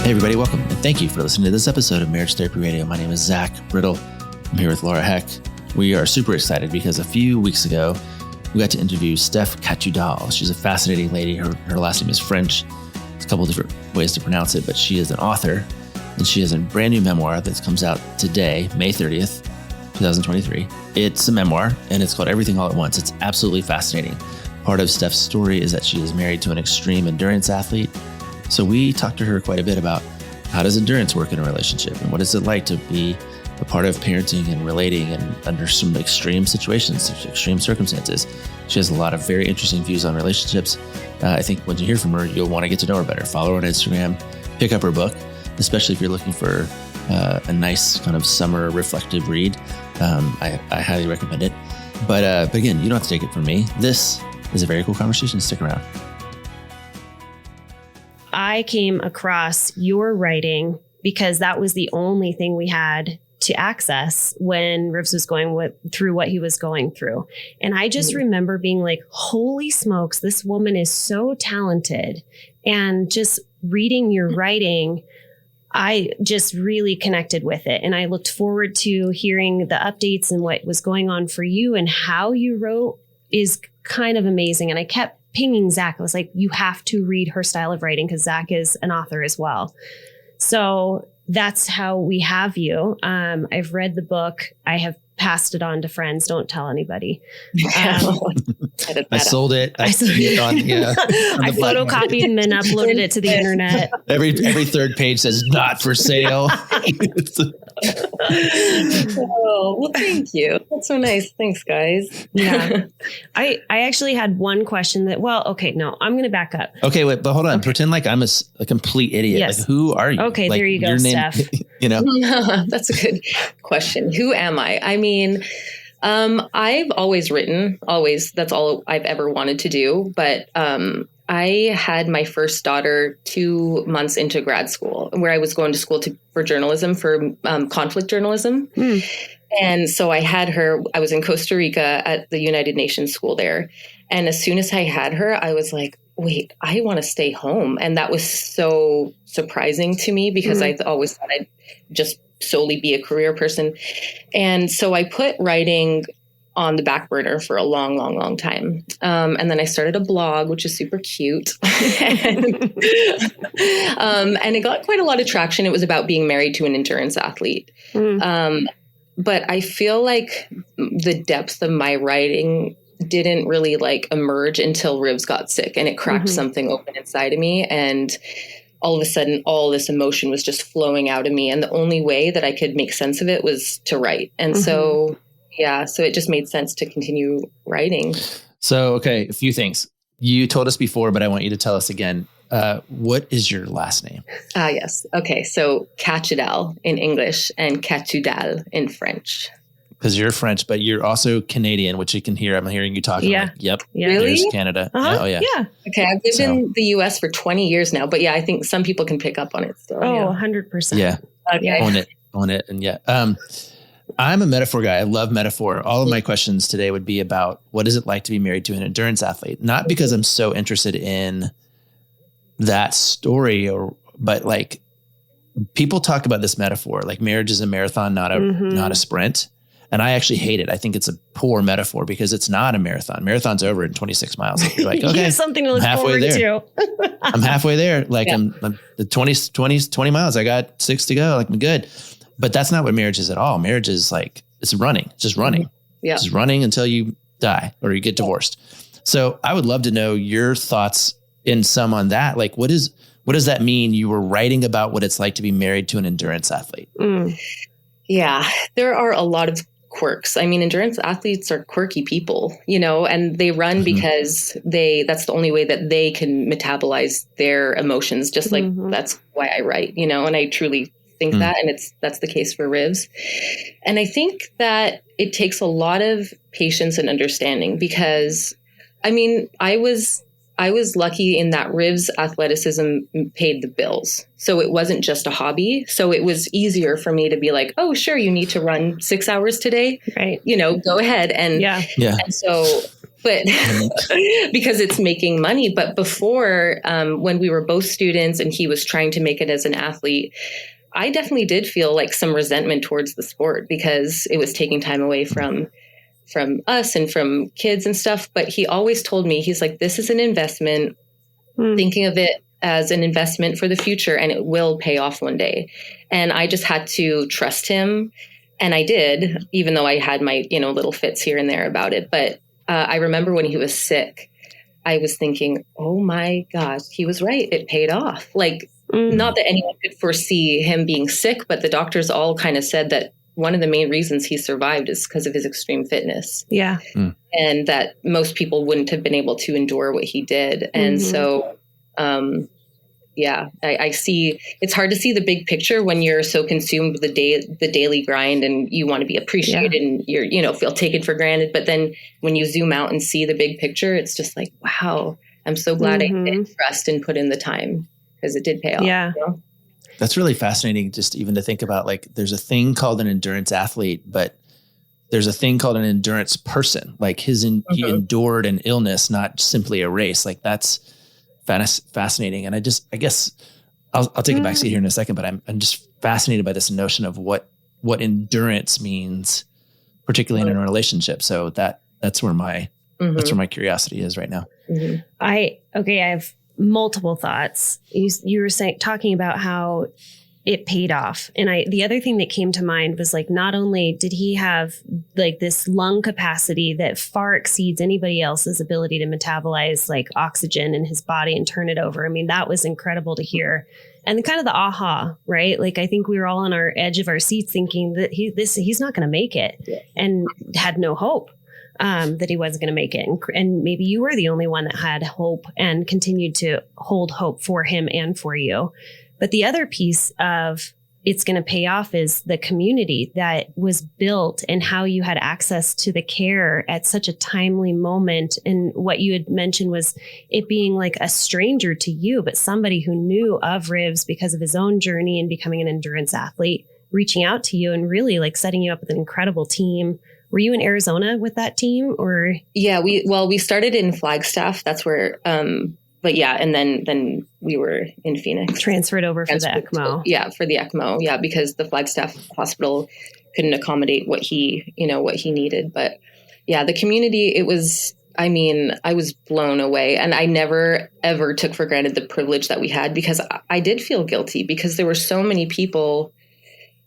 Hey everybody, welcome and thank you for listening to this episode of Marriage Therapy Radio. My name is Zach Brittle. I'm here with Laura Heck. We are super excited because a few weeks ago, we got to interview Steph Catudal. She's a fascinating lady. Her last name is French. There's a couple different ways to pronounce it, but she is an author and she has a brand new memoir that comes out today, May 30th, 2023. It's a memoir and it's called Everything All at Once. It's absolutely fascinating. Part of Steph's story is that she is married to an extreme endurance athlete. So we talked to her quite a bit about how does endurance work in a relationship and what is it like to be a part of parenting and relating and under some extreme situations, extreme circumstances. She has a lot of very interesting views on relationships. I think when you hear from her, you'll want to get to know her better. Follow her on Instagram, pick up her book, especially if you're looking for a nice kind of summer reflective read. I highly recommend it. But again, you don't have to take it from me. This is a very cool conversation. Stick around. I came across your writing because that was the only thing we had to access when Rivs was going through what he was going through. And I just remember being like, holy smokes, this woman is so talented. And just reading your writing, I just really connected with it. And I looked forward to hearing the updates and what was going on for you, and how you wrote is kind of amazing. And I kept pinging Zach. I was like, you have to read her style of writing because Zach is an author as well. So that's how we have you. I've read the book. I have passed it on to friends. Don't tell anybody. I sold it. I photocopied and then uploaded it to the internet. Every third page says not for sale. Oh, well, thank you. That's so nice. Thanks, guys. Yeah. I actually had one question that, I'm going to back up. Okay, wait, but hold on. Okay. Pretend like I'm a complete idiot. Yes. Like, who are you? Okay, like, there you go, Steph. That's a good question. Who am I? I mean, I've always written, that's all I've ever wanted to do. But I had my first daughter 2 months into grad school, where I was going to school for journalism, for conflict journalism. And so I had her, I was in Costa Rica at the United Nations school there. And as soon as I had her, I was like, wait, I want to stay home. And that was so surprising to me because I always thought I'd just solely be a career person. And so I put writing on the back burner for a long, long, long time. And then I started a blog, which is super cute. And it got quite a lot of traction. It was about being married to an endurance athlete. But I feel like the depth of my writing didn't really emerge until Rivs got sick, and it cracked something open inside of me. And all of a sudden, all this emotion was just flowing out of me. And the only way that I could make sense of it was to write. And so it just made sense to continue writing. So, okay, a few things. You told us before, but I want you to tell us again. What is your last name? Yes. Okay. So Catudal in English and Catudal in French. Because you're French, but you're also Canadian, which you can hear. I'm hearing you talking. Yeah. Like, yep. Yeah. Really? There's Canada. Uh-huh. Oh, yeah. Yeah. Okay. I've lived in the US for 20 years now, but yeah, I think some people can pick up on it still. Oh, yeah. 100%. Yeah. Okay. Own it. And yeah. I'm a metaphor guy. I love metaphor. All of my questions today would be about what is it like to be married to an endurance athlete? Not because I'm so interested in that story, but people talk about this metaphor, like marriage is a marathon, not a sprint. And I actually hate it. I think it's a poor metaphor because it's not a marathon. Marathon's over in 26 miles. You're like, okay, something to look forward to. I'm halfway there. I'm the 20 miles. I got 6 to go. I'm good. But that's not what marriage is at all. Marriage is it's running, just running. Yeah. Just running until you die or you get divorced. So I would love to know your thoughts in sum on that. What does that mean? You were writing about what it's like to be married to an endurance athlete. Yeah, there are a lot of quirks. I mean, endurance athletes are quirky people, and they run because that's the only way that they can metabolize their emotions. Just that's why I write, and I truly think that, and that's the case for Rivs. And I think that it takes a lot of patience and understanding because, I mean, I was lucky in that Rivs' athleticism paid the bills. So it wasn't just a hobby. So it was easier for me to be like, oh, sure, you need to run 6 hours today. Right. Go ahead. And, and so, but because it's making money. But before, when we were both students and he was trying to make it as an athlete, I definitely did feel like some resentment towards the sport because it was taking time away from us and from kids and stuff. But he always told me, he's like, this is an investment, thinking of it as an investment for the future, and it will pay off one day. And I just had to trust him. And I did, even though I had my, little fits here and there about it. But I remember when he was sick, I was thinking, oh my gosh, he was right. It paid off. Like, not that anyone could foresee him being sick, but the doctors all kind of said that one of the main reasons he survived is because of his extreme fitness. Yeah. And that most people wouldn't have been able to endure what he did. And so, I see, it's hard to see the big picture when you're so consumed with the daily grind and you want to be appreciated and you're, feel taken for granted. But then when you zoom out and see the big picture, it's just like, wow, I'm so glad I did trust and put in the time because it did pay off. Yeah. That's really fascinating just even to think about. Like, there's a thing called an endurance athlete, but there's a thing called an endurance person. Like he endured an illness, not simply a race. Like that's fascinating. And I guess I'll take a back seat here in a second, but I'm just fascinated by this notion of what endurance means, particularly in a relationship. So that's where my curiosity is right now. I have multiple thoughts. You were talking about how it paid off. And the other thing that came to mind was like, not only did he have like this lung capacity that far exceeds anybody else's ability to metabolize like oxygen in his body and turn it over. I mean, that was incredible to hear. And kind of the aha, right? Like, I think we were all on our edge of our seats thinking that he's not going to make it and had no hope. That he wasn't going to make it. And maybe you were the only one that had hope and continued to hold hope for him and for you. But the other piece of it's going to pay off is the community that was built and how you had access to the care at such a timely moment. And what you had mentioned was it being like a stranger to you, but somebody who knew of Rivs because of his own journey and becoming an endurance athlete, reaching out to you and really like setting you up with an incredible team. Were you in Arizona with that team or? Yeah, we started in Flagstaff. That's where, but yeah. And then we were in Phoenix. Transferred over for the ECMO. For the ECMO. Yeah. Because the Flagstaff hospital couldn't accommodate what he needed. But yeah, the community, I was blown away, and I never ever took for granted the privilege that we had, because I did feel guilty because there were so many people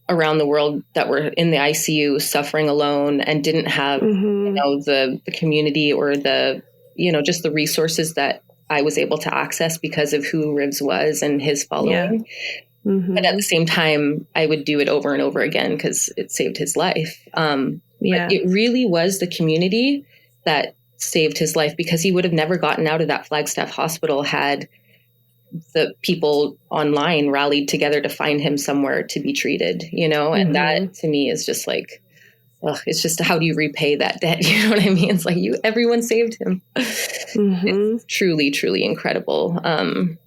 around the world that were in the ICU suffering alone and didn't have, the community or the, just the resources that I was able to access because of who Rivs was and his following. Yeah. But at the same time, I would do it over and over again because it saved his life. But it really was the community that saved his life, because he would have never gotten out of that Flagstaff hospital had the people online rallied together to find him somewhere to be treated, and that to me is just like, it's just, how do you repay that debt? You know what I mean? It's like everyone saved him. It's truly, truly incredible. And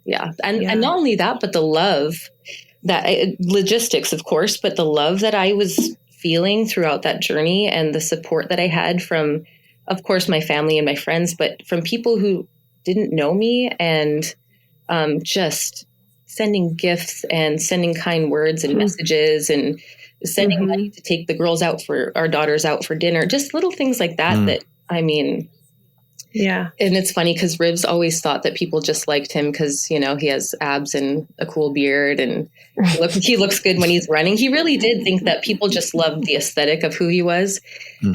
not only that, but the love logistics, of course, but the love that I was feeling throughout that journey and the support that I had from, of course, my family and my friends, but from people who didn't know me, and just sending gifts and sending kind words and messages and sending money to take our daughters out for dinner, just little things like that. Yeah. And it's funny because Rivs always thought that people just liked him because, he has abs and a cool beard and he looks good when he's running. He really did think that people just loved the aesthetic of who he was.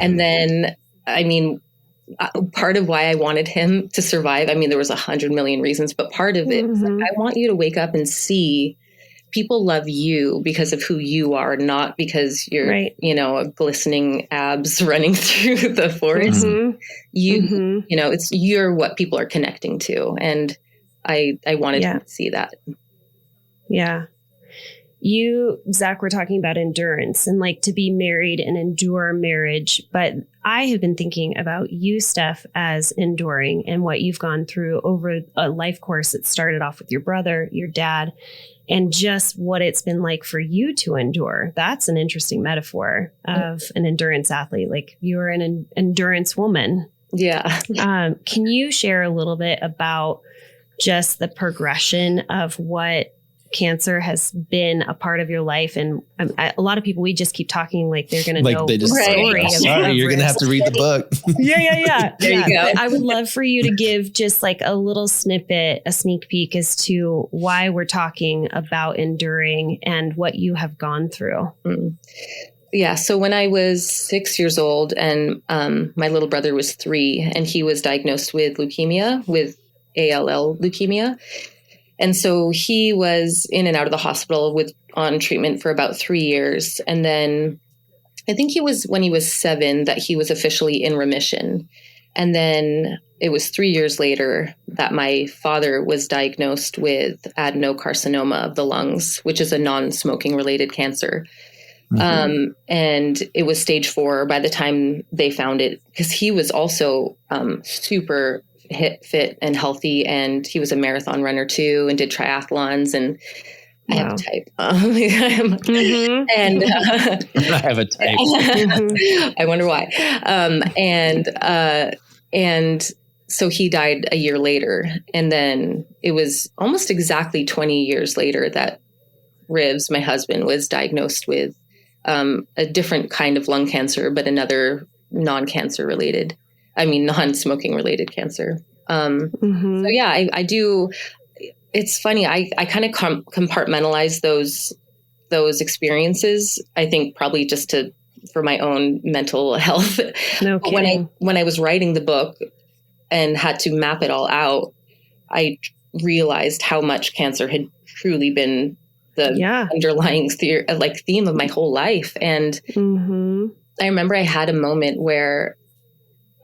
And then, part of why I wanted him to survive, there was 100 million reasons, but part of it was like, I want you to wake up and see people love you because of who you are, not because you're, a glistening abs running through the forest. You're what people are connecting to. And I wanted to see that. Yeah. You, Zach, were talking about endurance and like to be married and endure marriage. But I have been thinking about you, Steph, as enduring and what you've gone through over a life course that started off with your brother, your dad, and just what it's been like for you to endure. That's an interesting metaphor of an endurance athlete. Like you're an endurance woman. Yeah. Can you share a little bit about just the progression of what cancer has been a part of your life? And a lot of people, we just keep talking like they're going to know the story. Sorry, you're going to have to read the book. Yeah. There you go. But I would love for you to give just like a little snippet, a sneak peek as to why we're talking about enduring and what you have gone through. Yeah. So when I was 6 years old and my little brother was 3, and he was diagnosed with leukemia, with ALL leukemia. And so he was in and out of the hospital on treatment for about 3 years. And then I think when he was 7 that he was officially in remission. And then it was 3 years later that my father was diagnosed with adenocarcinoma of the lungs, which is a non-smoking related cancer. And it was stage 4 by the time they found it, because he was also super fit and healthy, and he was a marathon runner too, and did triathlons. And I have a type. And I have a type. I wonder why. And so he died a year later, and then it was almost exactly 20 years later that Rivs, my husband, was diagnosed with a different kind of lung cancer, but another non-smoking related cancer. So yeah, I do. It's funny. I kind of compartmentalize those experiences. I think probably just for my own mental health. No kidding. When I was writing the book and had to map it all out, I realized how much cancer had truly been the underlying theme of my whole life. And I remember I had a moment where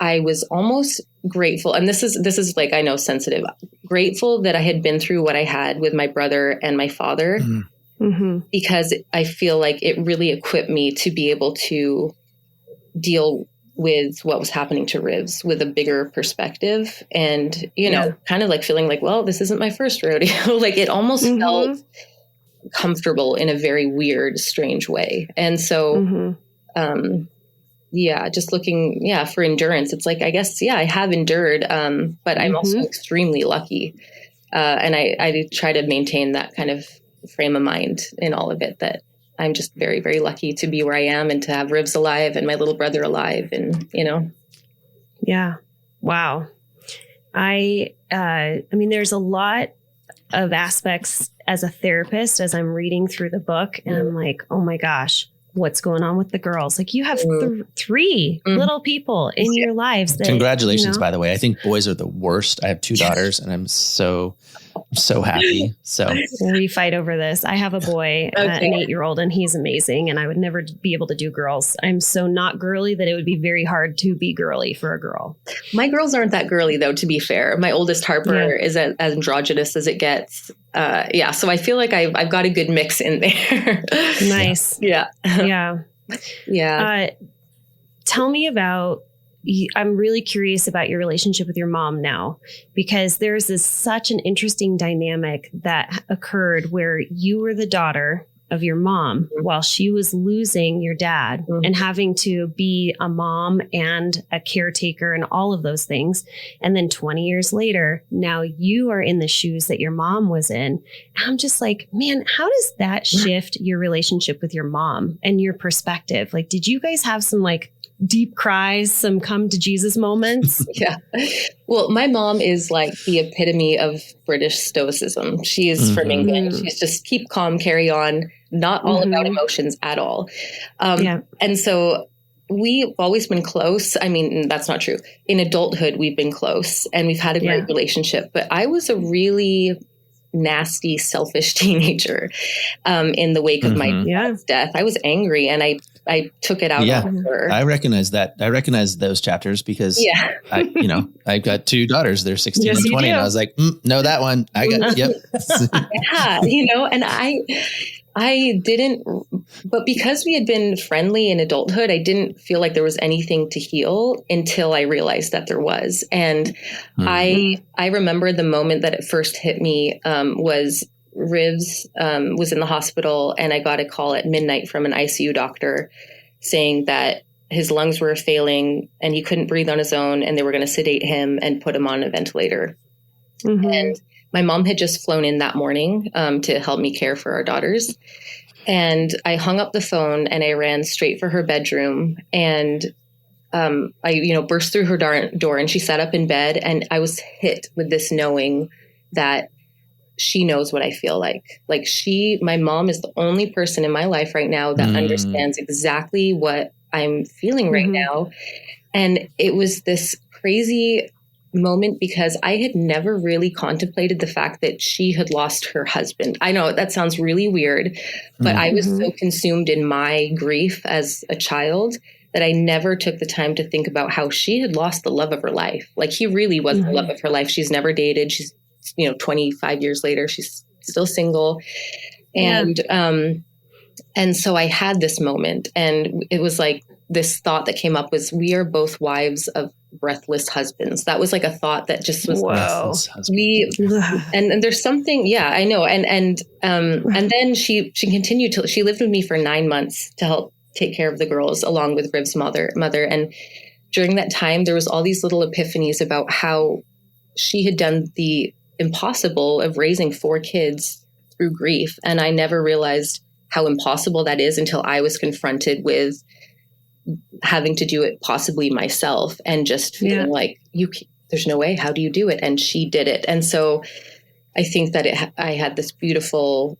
I was almost grateful. And this is like, I know, sensitive, grateful that I had been through what I had with my brother and my father, because I feel like it really equipped me to be able to deal with what was happening to Rivs with a bigger perspective. And, kind of like feeling like, well, this isn't my first rodeo. Like it almost felt comfortable in a very weird, strange way. And so, just looking, for endurance, it's like, I guess, I have endured, but I'm also extremely lucky. And I try to maintain that kind of frame of mind in all of it, that I'm just very, very lucky to be where I am and to have Rivs alive and my little brother alive. And, Yeah. Wow. I mean, there's a lot of aspects as a therapist, as I'm reading through the book, and I'm like, oh my gosh, what's going on with the girls? Like you have 3 little people in your lives. That, congratulations, by the way. I think boys are the worst. I have 2 daughters, and I'm so happy. So we fight over this. I have a boy, an 8-year-old, and he's amazing. And I would never be able to do girls. I'm so not girly that it would be very hard to be girly for a girl. My girls aren't that girly, though, to be fair. My oldest, Harper, is as androgynous as it gets. So I feel like I've got a good mix in there. Nice. Yeah. Tell me about, I'm really curious about your relationship with your mom now, because there's such an interesting dynamic that occurred where you were the daughter of your mom while she was losing your dad and having to be a mom and a caretaker and all of those things. And then 20 years later, now you are in the shoes that your mom was in. And I'm just like, man, how does that shift your relationship with your mom and your perspective? Like, did you guys have some like deep cries, some come to Jesus moments? Yeah. Well, my mom is like the epitome of British stoicism. She is from England. She's just keep calm, carry on, not all about emotions at all. And so we've always been close. I mean, that's not true. In adulthood, we've been close and we've had a great relationship. But I was a really nasty, selfish teenager in the wake of my dad's death. I was angry and I took it out on her. I recognize that. I recognize those chapters because I've got 2 daughters. They're 16 and 20. And I was like, no, that one. I got, yep. And I didn't, but because we had been friendly in adulthood, I didn't feel like there was anything to heal until I realized that there was. And I remember the moment that it first hit me was Rivs was in the hospital, and I got a call at midnight from an ICU doctor saying that his lungs were failing and he couldn't breathe on his own, and they were going to sedate him and put him on a ventilator. Mm-hmm. And my mom had just flown in that morning to help me care for our daughters. And I hung up the phone and I ran straight for her bedroom, and I burst through her door, and she sat up in bed, and I was hit with this knowing that she knows what I feel like. Like my mom is the only person in my life right now that understands exactly what I'm feeling right now. And it was this crazy moment because I had never really contemplated the fact that she had lost her husband. I know that sounds really weird, but I was so consumed in my grief as a child that I never took the time to think about how she had lost the love of her life. Like, he really was the love of her life. She's never dated. She's 25 years later, she's still single. And, and so I had this moment, and it was like this thought that came up was, we are both wives of breathless husbands. That was like a thought that just was, and there's something, I know. And then she continued she lived with me for 9 months to help take care of the girls along with Riv's mother. And during that time, there was all these little epiphanies about how she had done the impossible of raising 4 kids through grief. And I never realized how impossible that is until I was confronted with having to do it possibly myself, and just feeling like, there's no way, how do you do it? And she did it. And so I think that I had this beautiful,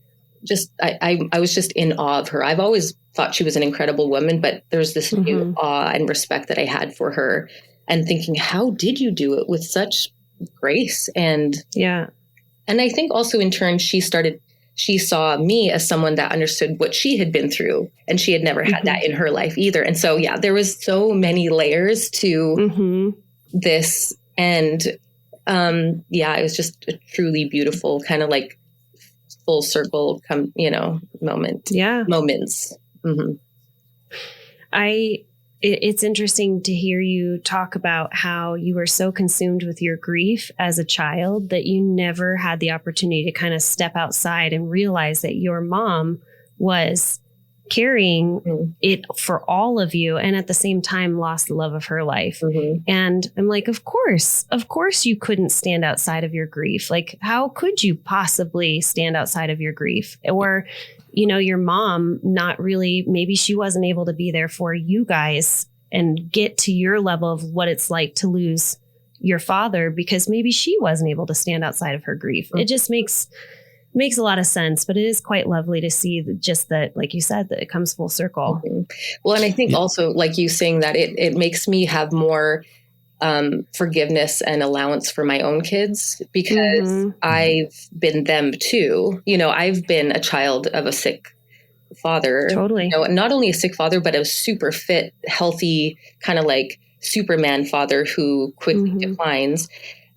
I was just in awe of her. I've always thought she was an incredible woman, but there's this new awe and respect that I had for her, and thinking, how did you do it with such grace? And I think also in turn, she saw me as someone that understood what she had been through, and she had never had that in her life either. And so, there was so many layers to this. And, it was just a truly beautiful kind of like full circle moment. Moments. It's interesting to hear you talk about how you were so consumed with your grief as a child that you never had the opportunity to kind of step outside and realize that your mom was carrying it for all of you, and at the same time lost the love of her life. And I'm like, of course you couldn't stand outside of your grief. Like, how could you possibly stand outside of your grief? Or your mom, not really, maybe she wasn't able to be there for you guys and get to your level of what it's like to lose your father, because maybe she wasn't able to stand outside of her grief. It just makes a lot of sense, but it is quite lovely to see just that, like you said, that it comes full circle. Well, and I think also, like you saying that, it makes me have more forgiveness and allowance for my own kids, because I've been them too. I've been a child of a sick father. Totally. Not only a sick father, but a super fit, healthy, kind of like Superman father who quickly declines.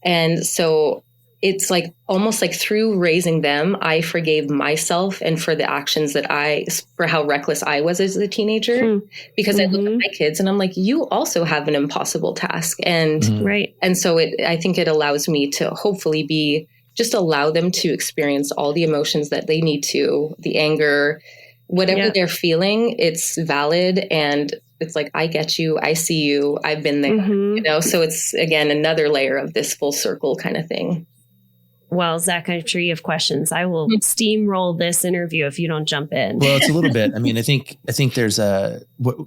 And so it's like almost like through raising them, I forgave myself and for the actions for how reckless I was as a teenager, because I look at my kids and I'm like, you also have an impossible task. And, and so I think it allows me to hopefully just allow them to experience all the emotions that they need to, the anger, whatever they're feeling, it's valid. And it's like, I get you, I see you, I've been there, so it's again, another layer of this full circle kind of thing. Well, Zach, I'm sure you have questions. I will steamroll this interview if you don't jump in. Well, it's a little bit. I mean, I think there's I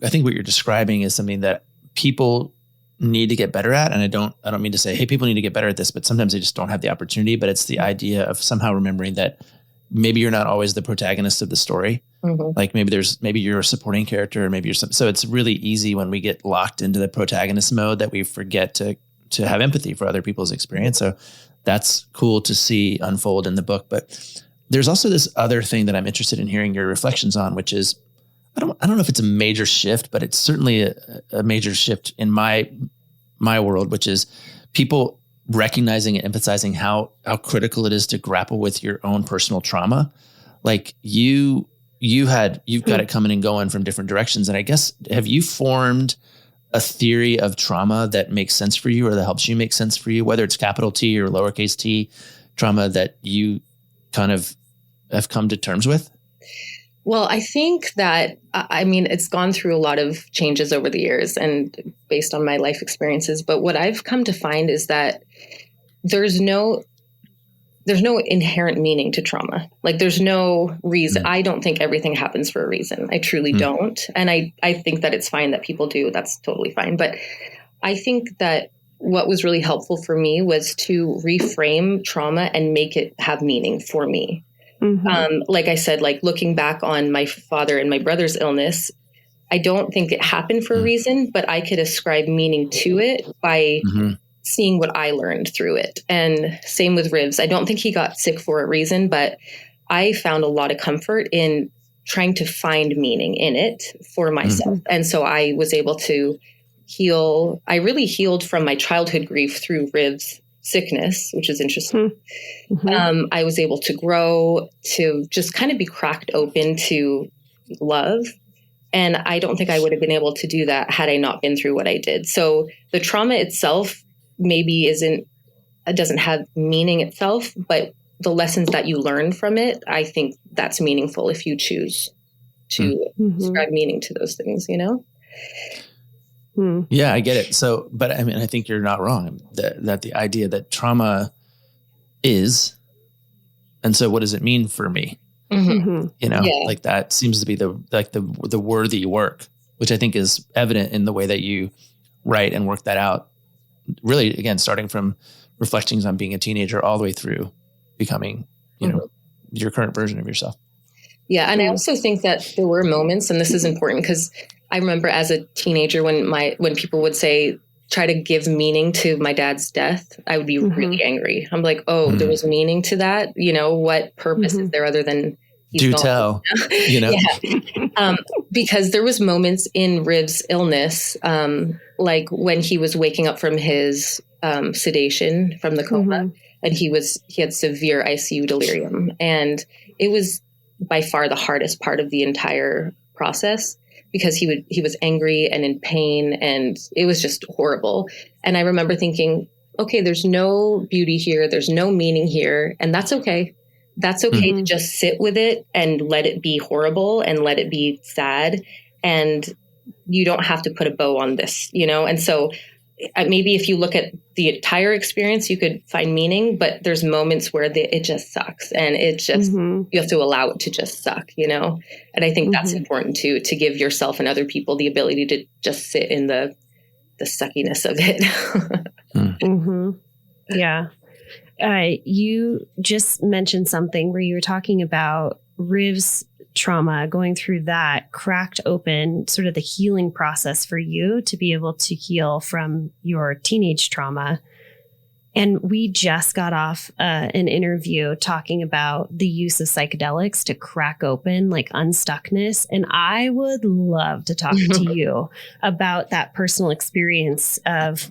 think what you're describing is something that people need to get better at. And I don't mean to say, hey, people need to get better at this, but sometimes they just don't have the opportunity. But it's the idea of somehow remembering that maybe you're not always the protagonist of the story. Like maybe you're a supporting character, or maybe so it's really easy when we get locked into the protagonist mode that we forget to have empathy for other people's experience. So that's cool to see unfold in the book. But there's also this other thing that I'm interested in hearing your reflections on, which is, I don't know if it's a major shift, but it's certainly a major shift in my world, which is people recognizing and emphasizing how critical it is to grapple with your own personal trauma. Like you've got it coming and going from different directions. And I guess, have you formed a theory of trauma that makes sense for you, or that helps you make sense for you, whether it's capital T or lowercase t trauma that you kind of have come to terms with? Well, I think that, I mean, it's gone through a lot of changes over the years and based on my life experiences. But what I've come to find is that there's no inherent meaning to trauma. Like there's no reason. I don't think everything happens for a reason. I truly don't. And I think that it's fine that people do. That's totally fine. But I think that what was really helpful for me was to reframe trauma and make it have meaning for me. Like I said, like looking back on my father and my brother's illness, I don't think it happened for a reason, but I could ascribe meaning to it by seeing what I learned through it. And same with Rivs. I don't think he got sick for a reason, but I found a lot of comfort in trying to find meaning in it for myself. And so I was able to heal. I really healed from my childhood grief through Rivs' sickness, which is interesting. I was able to grow, to just kind of be cracked open to love. And I don't think I would have been able to do that had I not been through what I did. So the trauma itself maybe doesn't have meaning itself, but the lessons that you learn from it, I think that's meaningful if you choose to ascribe meaning to those things, you know? Yeah, I get it. So, but I mean, I think you're not wrong that the idea that trauma is, and so what does it mean for me? You know, like that seems to be the worthy work, which I think is evident in the way that you write and work that out. Really, again, starting from reflections on being a teenager all the way through becoming, you know, your current version of yourself. Yeah. And I also think that there were moments, and this is important because I remember as a teenager when people would say, try to give meaning to my dad's death, I would be really angry. I'm like, oh, there was meaning to that. You know, what purpose is there other than he's gone? Tell, you know, because there was moments in Riv's illness, like when he was waking up from his sedation from the coma, and he had severe ICU delirium. And it was by far the hardest part of the entire process, because he was angry and in pain, and it was just horrible. And I remember thinking, okay, there's no beauty here. There's no meaning here. And that's okay. That's okay to just sit with it and let it be horrible and let it be sad. And you don't have to put a bow on this, you know? And so maybe if you look at the entire experience, you could find meaning, but there's moments where it just sucks, and it just, you have to allow it to just suck, you know? And I think that's important too, to give yourself and other people the ability to just sit in the suckiness of it. Yeah. You just mentioned something where you were talking about Riv's trauma, going through that cracked open sort of the healing process for you to be able to heal from your teenage trauma. And we just got off an interview talking about the use of psychedelics to crack open like unstuckness. And I would love to talk to you about that personal experience of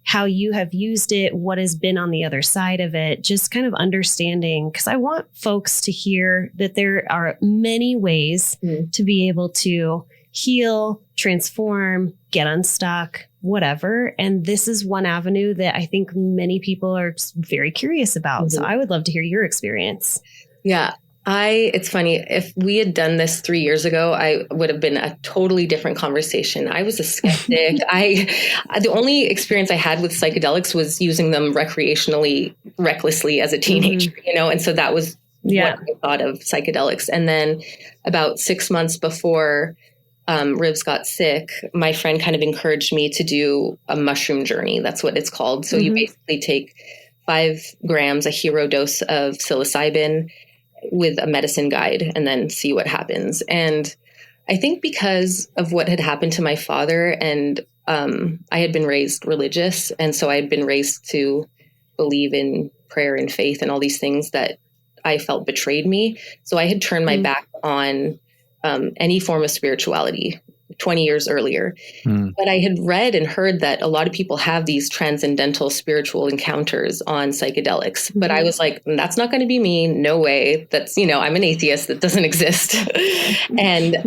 how you have used it, what has been on the other side of it, just kind of understanding, because I want folks to hear that there are many ways to be able to heal, transform, get unstuck, whatever. And this is one avenue that I think many people are very curious about. So I would love to hear your experience. Yeah. It's funny. If we had done this 3 years ago, I would have been a totally different conversation. I was a skeptic. The only experience I had with psychedelics was using them recreationally, recklessly as a teenager, you know? And so that was what I thought of psychedelics. And then about 6 months before Rivs got sick, my friend kind of encouraged me to do a mushroom journey. That's what it's called. So you basically take 5 grams, a hero dose of psilocybin, with a medicine guide, and then see what happens. And I think because of what had happened to my father, and I had been raised religious, and so I had been raised to believe in prayer and faith and all these things that I felt betrayed me. So I had turned my back on any form of spirituality 20 years earlier. But I had read and heard that a lot of people have these transcendental spiritual encounters on psychedelics. But I was like, that's not going to be me. No way. That's, you know, I'm an atheist. That doesn't exist. And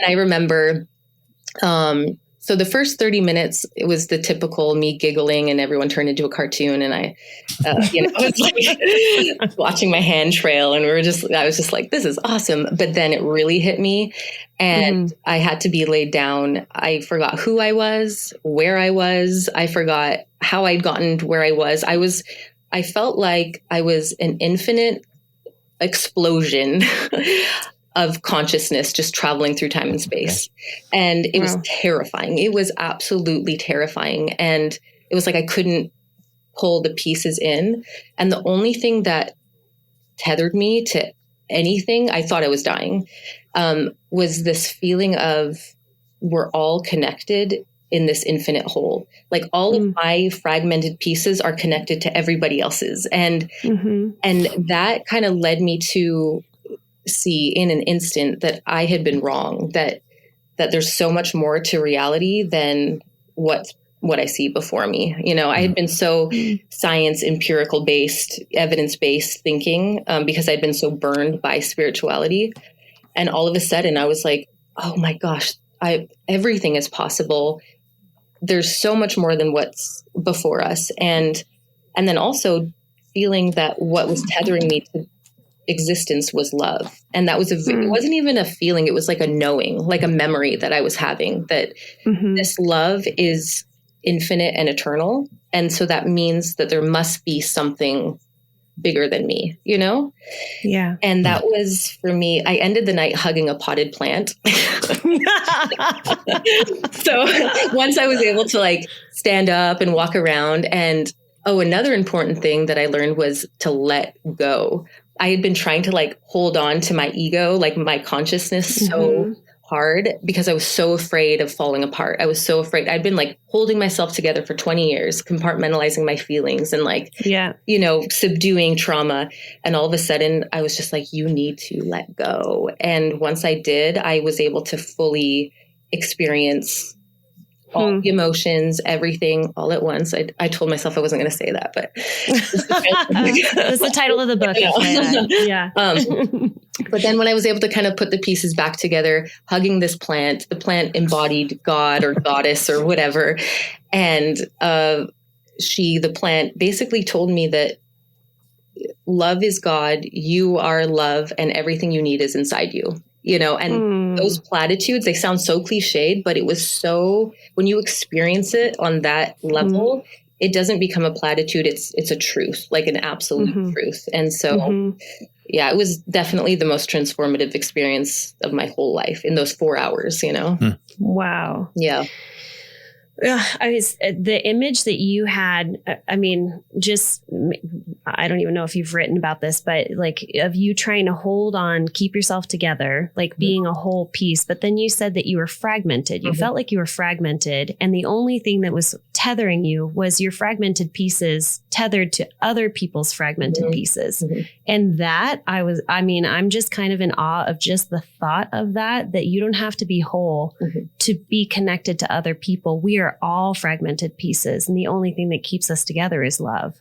I remember So the first 30 minutes, it was the typical me giggling and everyone turned into a cartoon. And I was like watching my hand trail and I was just like, this is awesome. But then it really hit me and I had to be laid down. I forgot who I was, where I was. I forgot how I'd gotten to where I was. I felt like I was an infinite explosion of consciousness just traveling through time and space. And it was terrifying. It was absolutely terrifying. And it was like I couldn't pull the pieces in. And the only thing that tethered me to anything, I thought I was dying, was this feeling of we're all connected in this infinite whole. Like all of my fragmented pieces are connected to everybody else's. And that kind of led me to see in an instant that I had been wrong, that there's so much more to reality than what I see before me. I had been so science, empirical based, evidence based thinking, because I'd been so burned by spirituality. And all of a sudden I was like, oh my gosh, everything is possible. There's so much more than what's before us. And then also feeling that what was tethering me to existence was love. And that was it wasn't even a feeling. It was like a knowing, like a memory that I was having, that this love is infinite and eternal. And so that means that there must be something bigger than me, Yeah. And that was for me, I ended the night hugging a potted plant. So once I was able to like stand up and walk around, and another important thing that I learned was to let go. I had been trying to like hold on to my ego, like my consciousness so hard because I was so afraid of falling apart. I was so afraid. I'd been like holding myself together for 20 years, compartmentalizing my feelings and like, subduing trauma. And all of a sudden I was just like, you need to let go. And once I did, I was able to fully experience all the emotions, everything all at once. I told myself I wasn't going to say that, but that's the title of the book. Yeah. But then when I was able to kind of put the pieces back together, hugging this plant, the plant embodied God or goddess or whatever. And the plant basically told me that love is God, you are love, and everything you need is inside you. And those platitudes, they sound so cliched, but it was so, when you experience it on that level, it doesn't become a platitude. It's a truth, like an absolute truth. And so, it was definitely the most transformative experience of my whole life in those 4 hours, Wow. Yeah. The image that you had, I don't even know if you've written about this, but like of you trying to hold on, keep yourself together, like being a whole piece. But then you said that you were fragmented. You felt like you were fragmented. And the only thing that was tethering you was your fragmented pieces tethered to other people's fragmented pieces. And that I'm just kind of in awe of just the thought of that you don't have to be whole to be connected to other people. We are all fragmented pieces. And the only thing that keeps us together is love.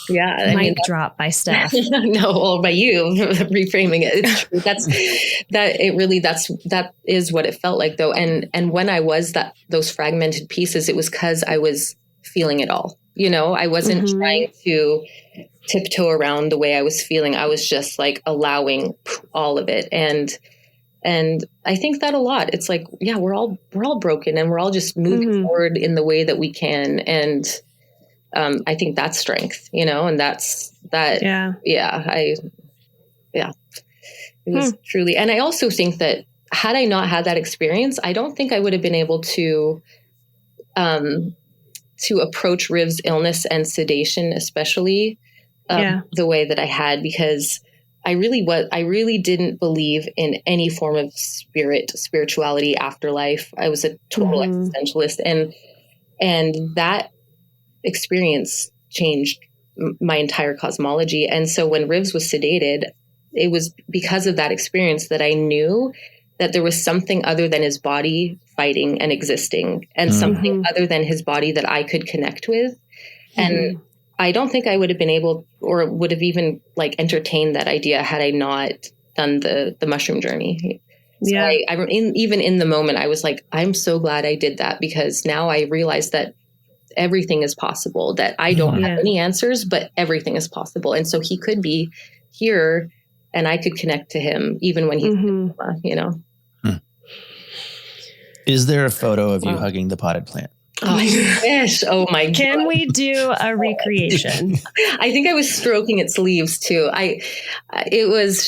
Yeah. Mic drop by Steph. No, well, by you reframing it. It's true. That is what it felt like though. And when I was those fragmented pieces, it was because I was feeling it all. I wasn't trying to tiptoe around the way I was feeling. I was just like allowing all of it. And I think that a lot. It's like, yeah, we're all broken and we're all just moving forward in the way that we can. And I think that's strength, and that's that. It was truly. And I also think that had I not had that experience, I don't think I would have been able to approach Riv's illness and sedation, especially the way that I had, because I really didn't believe in any form of spirituality, afterlife. I was a total existentialist, and that experience changed my entire cosmology. And so when Rivs was sedated, it was because of that experience that I knew that there was something other than his body fighting and existing, and something other than his body that I could connect with. And I don't think I would have been able, or would have even like entertained that idea had I not done the mushroom journey. So Yeah. even in the moment, I was like, I'm so glad I did that, because now I realize that everything is possible, that I don't have any answers, but everything is possible. And so he could be here and I could connect to him even when he's, you know. Is there a photo of you hugging the potted plant? Oh, I wish. Oh my God. Can we do a recreation? I think I was stroking its leaves too. It was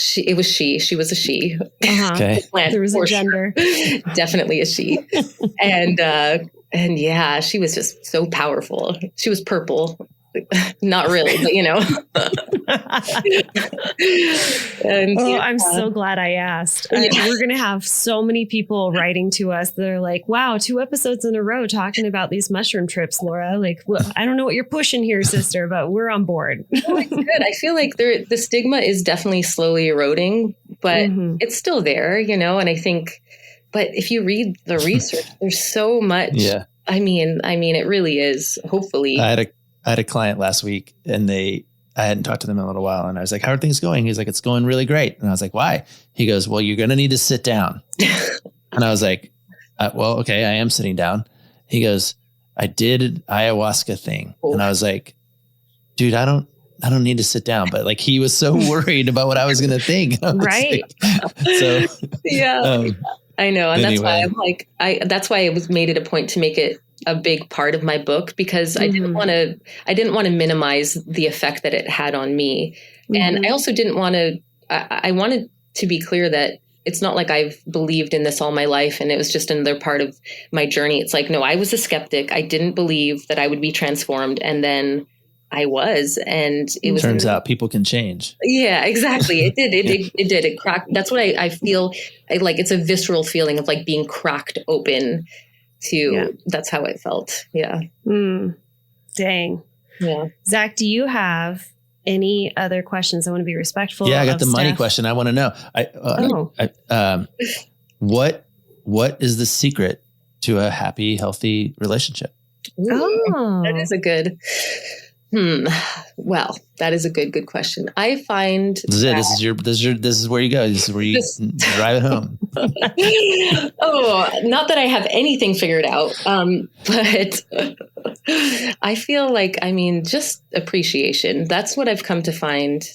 she. She was a she. Okay. There was a gender. Sure. Definitely a she. And yeah, she was just so powerful. She was purple. Not really, but you know. I'm so glad I asked. We're going to have so many people writing to us that are like, wow, 2 episodes in a row talking about these mushroom trips, Laura. Like, well, I don't know what you're pushing here, sister, but we're on board. Oh, it's good. I feel like the stigma is definitely slowly eroding, but it's still there, you know, and I think, but if you read the research, there's so much. Yeah. I mean, it really is. Hopefully. I had a client last week and I hadn't talked to them in a little while. And I was like, how are things going? He's like, it's going really great. And I was like, why? He goes, well, you're going to need to sit down. And I was like, well, okay, I am sitting down. He goes, I did an ayahuasca thing. Oh. And I was like, dude, I don't need to sit down. But like, he was so worried about what I was going to think. Right. So yeah, I know. And that's why I'm like, that's why I made it a point to make it a big part of my book, because I didn't want to minimize the effect that it had on me. And I also didn't want to, I wanted to be clear that it's not like I've believed in this all my life and it was just another part of my journey. It's like, no, I was a skeptic. I didn't believe that I would be transformed. And then I was, and it turns out people can change. Yeah, exactly. It did. It did. It cracked. That's what I feel like. It's a visceral feeling of like being cracked open to, that's how it felt. Yeah. Dang. Yeah. Zach, do you have any other questions? I want to be respectful. Yeah, I got the money question. I want to know. What is the secret to a happy, healthy relationship? Ooh, that is a good. Well, that is a good question. I find this is it. This is where you go. This is where you drive it home. Oh, not that I have anything figured out, but I feel like, just appreciation. That's what I've come to find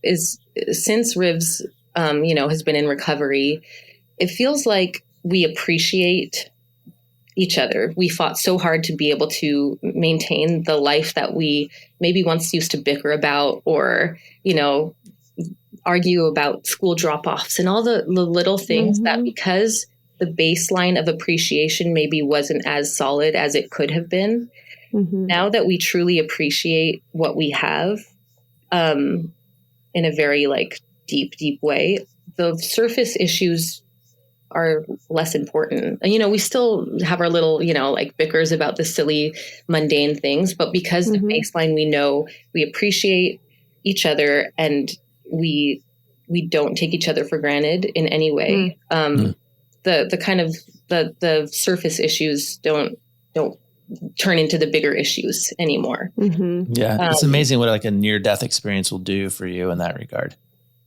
is since Rivs, has been in recovery, it feels like we appreciate each other. We fought so hard to be able to maintain the life that we maybe once used to bicker about, or, argue about school drop-offs and all the little things that, because the baseline of appreciation maybe wasn't as solid as it could have been. Now that we truly appreciate what we have, in a very deep way, the surface issues are less important. We still have our little, bickers about the silly, mundane things, but because the baseline, we know we appreciate each other and we don't take each other for granted in any way. The kind of the surface issues don't turn into the bigger issues anymore. Yeah. It's amazing what a near-death experience will do for you in that regard.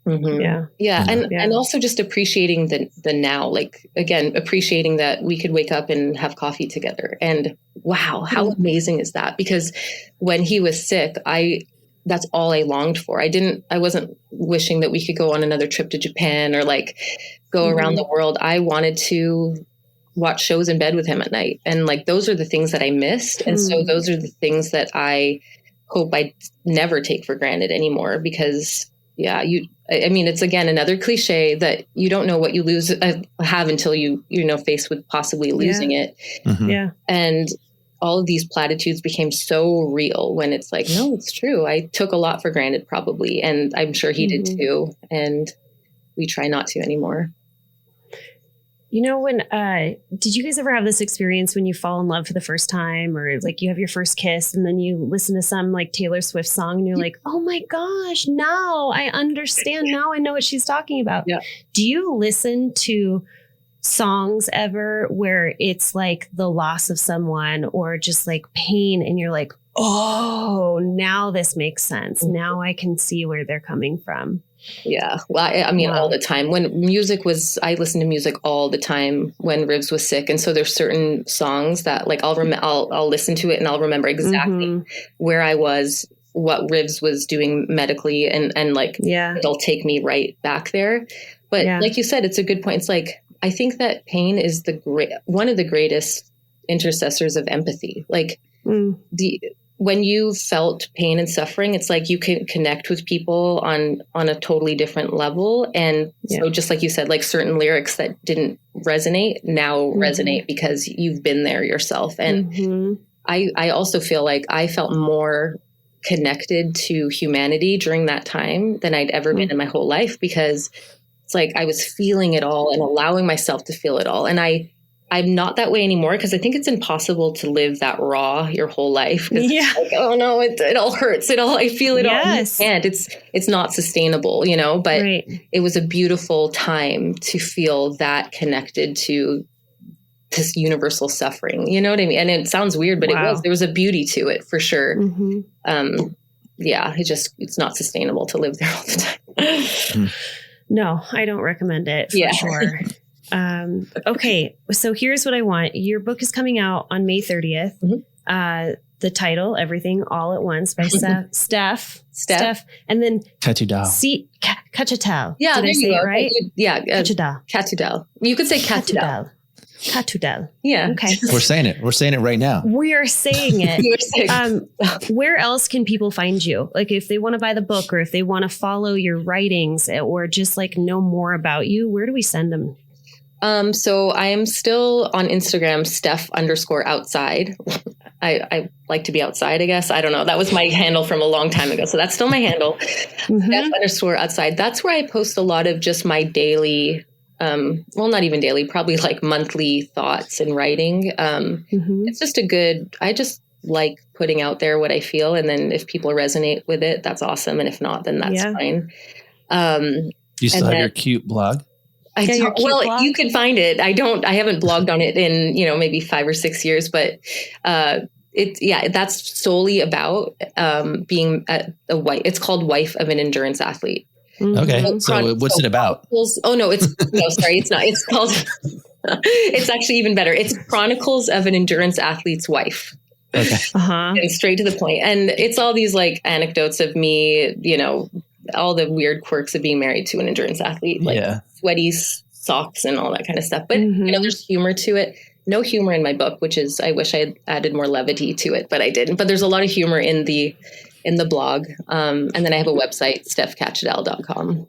Yeah. And also just appreciating the now, again, appreciating that we could wake up and have coffee together. And wow, how amazing is that? Because when he was sick, that's all I longed for. I wasn't wishing that we could go on another trip to Japan or go around the world. I wanted to watch shows in bed with him at night. And those are the things that I missed. And so those are the things that I hope I never take for granted anymore, because it's again another cliche that you don't know what you have until you faced with possibly losing it. Yeah. And all of these platitudes became so real when it's no, it's true. I took a lot for granted probably. And I'm sure he did too. And we try not to anymore. When, did you guys ever have this experience when you fall in love for the first time, or you have your first kiss and then you listen to some Taylor Swift song and you're like, oh my gosh, now I understand. Now I know what she's talking about. Yeah. Do you listen to songs ever where it's the loss of someone or just pain and you're like, oh, now this makes sense. Now I can see where they're coming from. Yeah. Well, I mean, Wow. all the time. When I listened to music all the time when Rivs was sick. And so there's certain songs that like I'll listen to it and I'll remember exactly where I was, what Rivs was doing medically, and like it'll take me right back there. But like you said, it's a good point. It's like, I think that pain is one of the greatest intercessors of empathy. Like when you felt pain and suffering, it's like you can connect with people on a totally different level. And so just like you said, like certain lyrics that didn't resonate now resonate because you've been there yourself. And I also feel like I felt more connected to humanity during that time than I'd ever been in my whole life, because it's like I was feeling it all and allowing myself to feel it all. And I'm not that way anymore, because I think it's impossible to live that raw your whole life. It's like, oh no, it all hurts. I feel it all. And it's not sustainable, you know, but it was a beautiful time to feel that connected to this universal suffering. You know what I mean? And it sounds weird, but there was a beauty to it for sure. It's not sustainable to live there all the time. No, I don't recommend it for sure. Okay. So here's what I want. Your book is coming out on May 30th. The title, Everything All at Once by Steph. And then Catudal. Catudal. Yeah. Did I say it right? Catudal. You could say Catudal. Catudal. Yeah. Okay. We're saying it. Wewe're saying it right now. We are saying it. Where else can people find you? Like if they want to buy the book, or if they want to follow your writings, or just like know more about you, where do we send them? So I am still on Instagram, Steph_outside. I like to be outside, I guess. I don't know. That was my handle from a long time ago. So that's still my handle. Steph_outside. That's where I post a lot of just my daily, well, not even daily, probably like monthly thoughts and writing. It's just I just like putting out there what I feel. And then if people resonate with it, that's awesome. And if not, then that's fine. You still have your cute blog? Blog? You can find it. I haven't blogged on it in, maybe 5 or 6 years, but, that's solely about, being a wife. It's called Wife of an Endurance Athlete. Okay. So what's it about? Oh no, it's not. It's called, it's actually even better. It's Chronicles of an Endurance Athlete's Wife. Okay. Getting straight to the point. And it's all these like anecdotes of me, all the weird quirks of being married to an endurance athlete, like sweaty socks and all that kind of stuff. But, there's humor to it. No humor in my book, which is, I wish I had added more levity to it, but I didn't. But there's a lot of humor in the blog. And then I have a website, stephcatudal.com.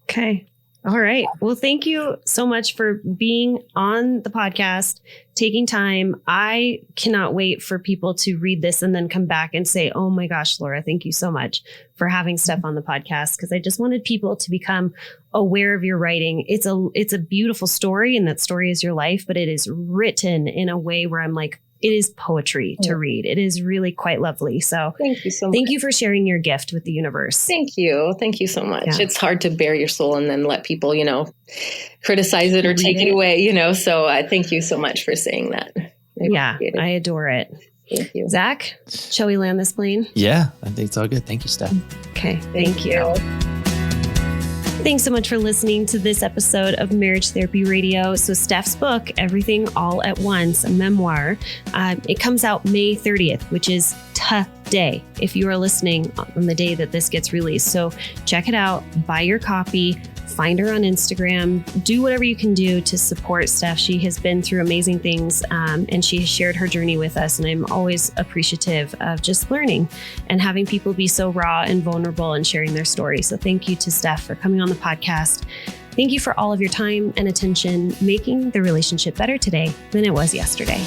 Okay. All right. Well, thank you so much for being on the podcast, taking time. I cannot wait for people to read this and then come back and say, oh my gosh, Laura, thank you so much for having Steph on the podcast. Because I just wanted people to become aware of your writing. It's a beautiful story, and that story is your life, but it is written in a way where I'm like, it is poetry to read. It is really quite lovely. So thank you so much. Thank you for sharing your gift with the universe. Thank you. Thank you so much. Yeah. It's hard to bare your soul and then let people, criticize it or take it away, So thank you so much for saying that. I adore it. Thank you. Zach, shall we land this plane? Yeah, I think it's all good. Thank you, Steph. Okay. Thank you. Thanks so much for listening to this episode of Marriage Therapy Radio. So Steph's book, Everything All at Once, a memoir, it comes out May 30th, which is today, if you are listening on the day that this gets released. So check it out, buy your copy, find her on Instagram, do whatever you can do to support Steph. She has been through amazing things, and she has shared her journey with us. And I'm always appreciative of just learning and having people be so raw and vulnerable and sharing their story. So thank you to Steph for coming on the podcast. Thank you for all of your time and attention, making the relationship better today than it was yesterday.